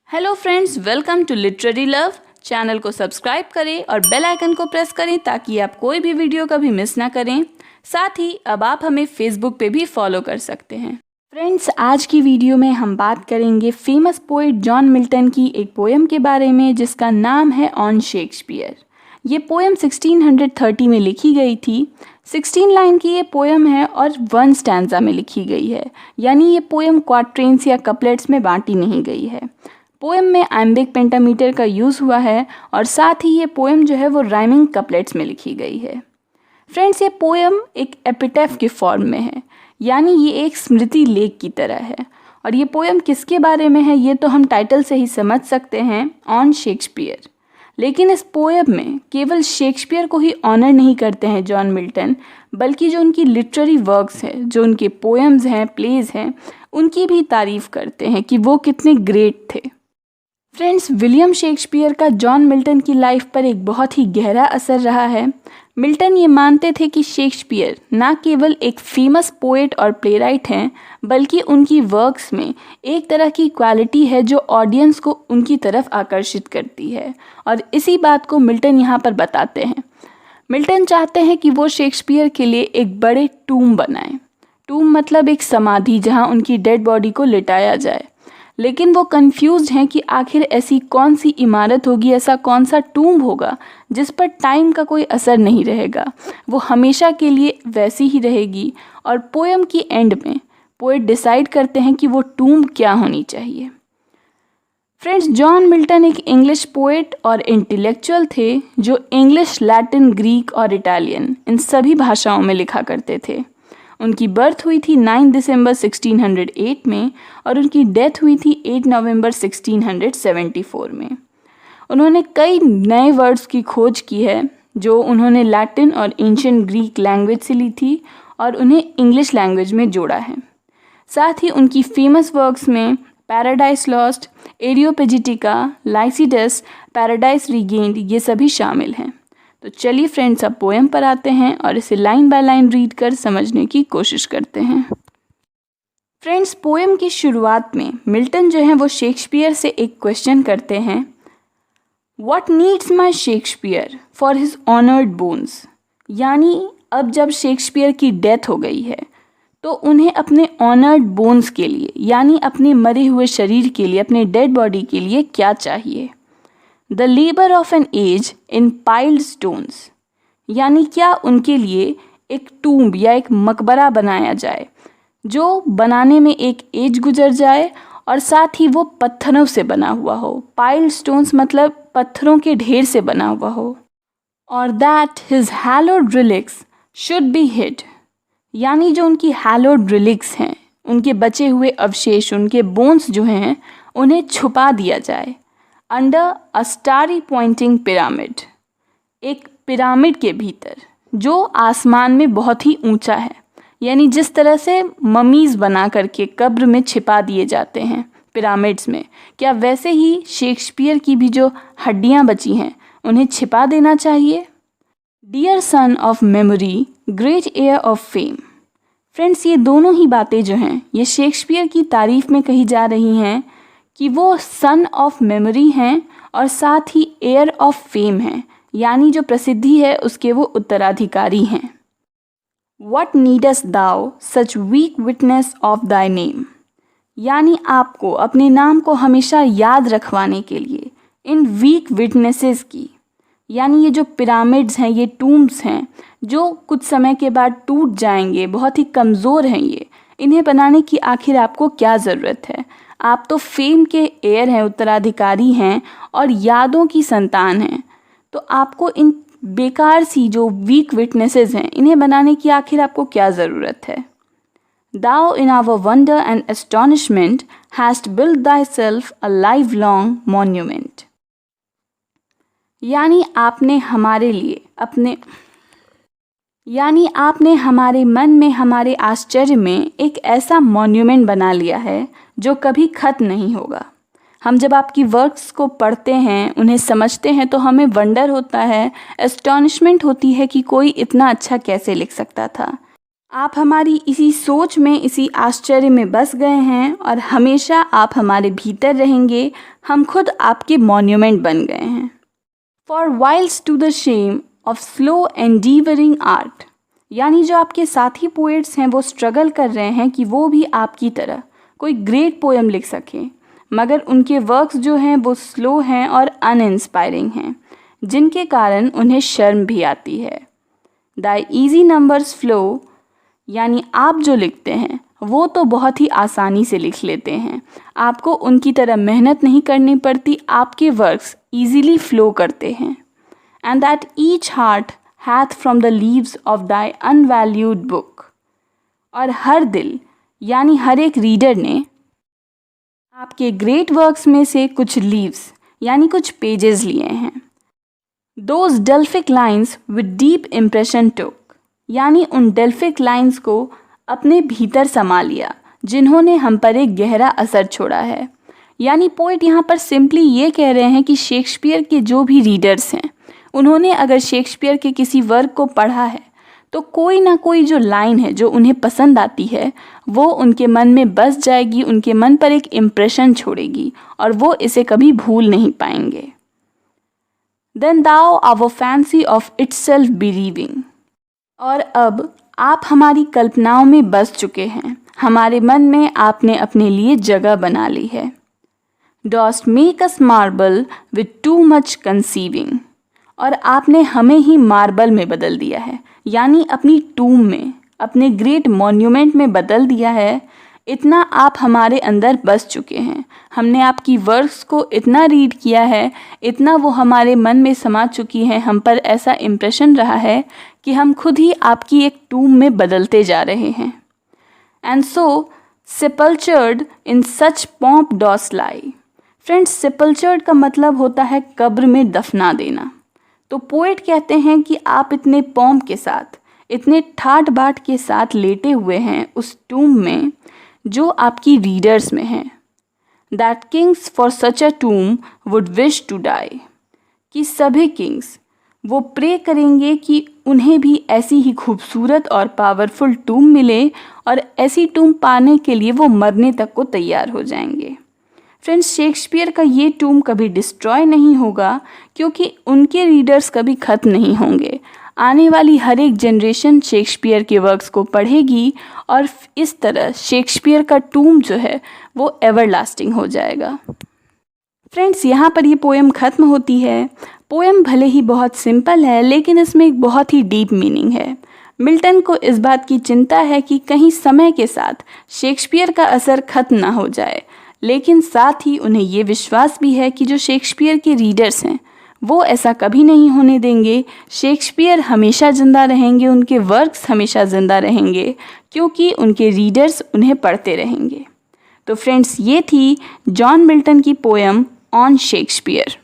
Hello friends, welcome to literary love. Channel को subscribe करें और बेल आइकन को प्रेस करें ताकि आप कोई भी वीडियो कभी मिस ना करें। साथ ही अब आप हमें फेसबुक पे भी फॉलो कर सकते हैं। फ्रेंड्स, आज की वीडियो में हम बात करेंगे फेमस पोएट जॉन मिल्टन की एक पोएम के बारे में जिसका नाम है ऑन शेक्सपियर। ये पोएम 1630 में लिखी गई थी। 16 लाइन की ये पोएम है और 1 स्टैंजा में लिखी गई है, यानी ये पोएम क्वाट्रेंस या कपलेट्स में बांटी नहीं गई है। पोएम में आइम्बिक पेंटामीटर का यूज़ हुआ है और साथ ही ये पोएम जो है वो राइमिंग कपलेट्स में लिखी गई है। फ्रेंड्स, ये पोएम एक एपिटैफ के फॉर्म में है, यानी ये एक स्मृति लेख की तरह है। और ये पोएम किसके बारे में है ये तो हम टाइटल से ही समझ सकते हैं, ऑन शेक्सपियर। लेकिन इस पोएम में केवल शेक्सपियर को ही ऑनर नहीं करते हैं जॉन मिल्टन, बल्कि जो उनकी लिटरेरी वर्क्स हैं, जो उनके पोएम्स हैं, प्लेज हैं, उनकी भी तारीफ़ करते हैं कि वो कितने ग्रेट थे। फ्रेंड्स, विलियम शेक्सपियर का जॉन मिल्टन की लाइफ पर एक बहुत ही गहरा असर रहा है। मिल्टन ये मानते थे कि शेक्सपियर ना केवल एक फेमस पोएट और प्लेराइट हैं, बल्कि उनकी वर्क्स में एक तरह की क्वालिटी है जो ऑडियंस को उनकी तरफ आकर्षित करती है। और इसी बात को मिल्टन यहाँ पर बताते हैं। मिल्टन चाहते हैं कि वो शेक्सपियर के लिए एक बड़े टूम बनाएं। टूम मतलब एक समाधि जहाँ उनकी डेड बॉडी को लिटाया जाए। लेकिन वो कंफ्यूज्ड हैं कि आखिर ऐसी कौन सी इमारत होगी, ऐसा कौन सा टूम्ब होगा जिस पर टाइम का कोई असर नहीं रहेगा, वो हमेशा के लिए वैसी ही रहेगी। और पोएम की एंड में पोएट डिसाइड करते हैं कि वो टूम्ब क्या होनी चाहिए। फ्रेंड्स, जॉन मिल्टन एक इंग्लिश पोएट और इंटेलेक्चुअल थे जो इंग्लिश, लैटिन, ग्रीक और इटालियन इन सभी भाषाओं में लिखा करते थे। उनकी बर्थ हुई थी 9 दिसंबर 1608 में और उनकी डेथ हुई थी 8 नवंबर 1674 में। उन्होंने कई नए वर्ड्स की खोज की है जो उन्होंने लैटिन और एंशिएंट ग्रीक लैंग्वेज से ली थी और उन्हें इंग्लिश लैंग्वेज में जोड़ा है। साथ ही उनकी फेमस वर्क्स में पैराडाइस लॉस्ट, एरियोपेजिटिका, लाइसिडस, पैराडाइस रीगेन्ड ये सभी शामिल हैं। तो चलिए फ्रेंड्स, अब पोएम पर आते हैं और इसे लाइन बाय लाइन रीड कर समझने की कोशिश करते हैं। फ्रेंड्स, पोएम की शुरुआत में मिल्टन जो है वो शेक्सपियर से एक क्वेश्चन करते हैं, what needs my Shakespeare for his honoured bones. यानी अब जब शेक्सपियर की डेथ हो गई है तो उन्हें अपने ऑनर्ड बोन्स के लिए, यानी अपने मरे हुए शरीर के लिए, अपने डेड बॉडी के लिए क्या चाहिए। The labour of an age in piled stones, यानी क्या उनके लिए एक टूम्ब या एक मकबरा बनाया जाए जो बनाने में एक एज गुजर जाए और साथ ही वो पत्थरों से बना हुआ हो। पाइल्ड स्टोन्स मतलब पत्थरों के ढेर से बना हुआ हो। और that his hallowed relics should be hid, यानी जो उनकी हैलोड रिलिक्स हैं, उनके बचे हुए अवशेष, उनके बोन्स जो हैं, उन्हें छुपा दिया जाए under a starry pointing pyramid, एक पिरामिड के भीतर जो आसमान में बहुत ही ऊंचा है। यानी जिस तरह से ममीज बना करके कब्र में छिपा दिए जाते हैं पिरामिड्स में, क्या वैसे ही शेक्सपियर की भी जो हड्डियां बची हैं उन्हें छिपा देना चाहिए। Dear son of memory, great heir of fame. Friends, ये दोनों ही बातें जो हैं ये शेक्सपियर की तारीफ में कही जा रही हैं कि वो सन ऑफ मेमोरी हैं और साथ ही एयर ऑफ फेम हैं, यानी जो प्रसिद्धि है उसके वो उत्तराधिकारी हैं। What needest thou such weak witness of thy name, यानी आपको अपने नाम को हमेशा याद रखवाने के लिए इन वीक विटनेसेस की, यानी ये जो पिरामिड्स हैं, ये टूम्ब्स हैं जो कुछ समय के बाद टूट जाएंगे, बहुत ही कमज़ोर हैं ये, इन्हें बनाने की आखिर आपको क्या ज़रूरत है। आप तो फेम के एयर हैं, उत्तराधिकारी हैं और यादों की संतान हैं, तो आपको इन बेकार सी जो वीक विटनेसेस हैं इन्हें बनाने की आखिर आपको क्या ज़रूरत है। Thou in our wonder and astonishment hast built thyself a lifelong monument, यानी आपने हमारे मन में, हमारे आश्चर्य में एक ऐसा मॉन्यूमेंट बना लिया है जो कभी खत्म नहीं होगा। हम जब आपकी वर्क्स को पढ़ते हैं, उन्हें समझते हैं तो हमें वंडर होता है, एस्टॉनिशमेंट होती है कि कोई इतना अच्छा कैसे लिख सकता था। आप हमारी इसी सोच में, इसी आश्चर्य में बस गए हैं और हमेशा आप हमारे भीतर रहेंगे। हम खुद आपके मॉन्यूमेंट बन गए हैं। For whilst to the shame of slow endeavouring art, यानी जो आपके साथी पोएट्स हैं वो स्ट्रगल कर रहे हैं कि वो भी आपकी तरह कोई ग्रेट पोएम लिख सकें, मगर उनके वर्क्स जो हैं वो स्लो हैं और अनइंस्पायरिंग हैं, जिनके कारण उन्हें शर्म भी आती है। द ईजी नंबर्स फ्लो, यानी आप जो लिखते हैं वो तो बहुत ही आसानी से लिख लेते हैं, आपको उनकी तरह मेहनत नहीं करनी पड़ती, आपके वर्क्स ईजीली फ्लो करते हैं। And that each heart hath from the leaves of thy unvalued book, और हर दिल यानी हर एक रीडर ने आपके ग्रेट वर्क्स में से कुछ लीव्स यानी कुछ पेजेस लिए हैं। Those delphic lines with deep impression took, यानी उन डेल्फिक लाइंस को अपने भीतर समा लिया जिन्होंने हम पर एक गहरा असर छोड़ा है। यानी पोइट यहाँ पर सिंपली ये कह रहे हैं कि शेक्सपियर के जो भी रीडर्स हैं उन्होंने अगर शेक्सपियर के किसी वर्क को पढ़ा है तो कोई ना कोई जो लाइन है जो उन्हें पसंद आती है वो उनके मन में बस जाएगी, उनके मन पर एक इम्प्रेशन छोड़ेगी और वो इसे कभी भूल नहीं पाएंगे। Then thou our fancy of itself believing, और अब आप हमारी कल्पनाओं में बस चुके हैं, हमारे मन में आपने अपने लिए जगह बना ली है। Dost make us marble with too much conceiving, और आपने हमें ही मार्बल में बदल दिया है, यानी अपनी टूम में, अपने ग्रेट मॉन्यूमेंट में बदल दिया है। इतना आप हमारे अंदर बस चुके हैं, हमने आपकी वर्क्स को इतना रीड किया है, इतना वो हमारे मन में समा चुकी हैं, हम पर ऐसा इम्प्रेशन रहा है कि हम खुद ही आपकी एक टूम में बदलते जा रहे हैं। And so sepultured in such pomp dost lie, friends sepultured का मतलब होता है कब्र में दफना देना। तो पोएट कहते हैं कि आप इतने पॉम्प के साथ, इतने ठाट बाट के साथ लेटे हुए हैं उस टूम में जो आपकी रीडर्स में है। That kings for such a tomb would wish to die, कि सभी किंग्स वो प्रे करेंगे कि उन्हें भी ऐसी ही खूबसूरत और पावरफुल टूम मिले और ऐसी टूम पाने के लिए वो मरने तक को तैयार हो जाएंगे। फ्रेंड्स, शेक्सपियर का ये टूम कभी डिस्ट्रॉय नहीं होगा क्योंकि उनके रीडर्स कभी ख़त्म नहीं होंगे। आने वाली हर एक जनरेशन शेक्सपियर के वर्क्स को पढ़ेगी और इस तरह शेक्सपियर का टूम जो है वो एवरलास्टिंग हो जाएगा। फ्रेंड्स, यहाँ पर ये पोएम ख़त्म होती है। पोएम भले ही बहुत सिंपल है लेकिन इसमें एक बहुत ही डीप मीनिंग है। मिल्टन को इस बात की चिंता है कि कहीं समय के साथ शेक्सपियर का असर ख़त्म ना हो जाए, लेकिन साथ ही उन्हें ये विश्वास भी है कि जो शेक्सपियर के रीडर्स हैं वो ऐसा कभी नहीं होने देंगे। शेक्सपियर हमेशा ज़िंदा रहेंगे, उनके वर्क्स हमेशा ज़िंदा रहेंगे क्योंकि उनके रीडर्स उन्हें पढ़ते रहेंगे। तो फ्रेंड्स, ये थी जॉन मिल्टन की पोएम ऑन शेक्सपियर।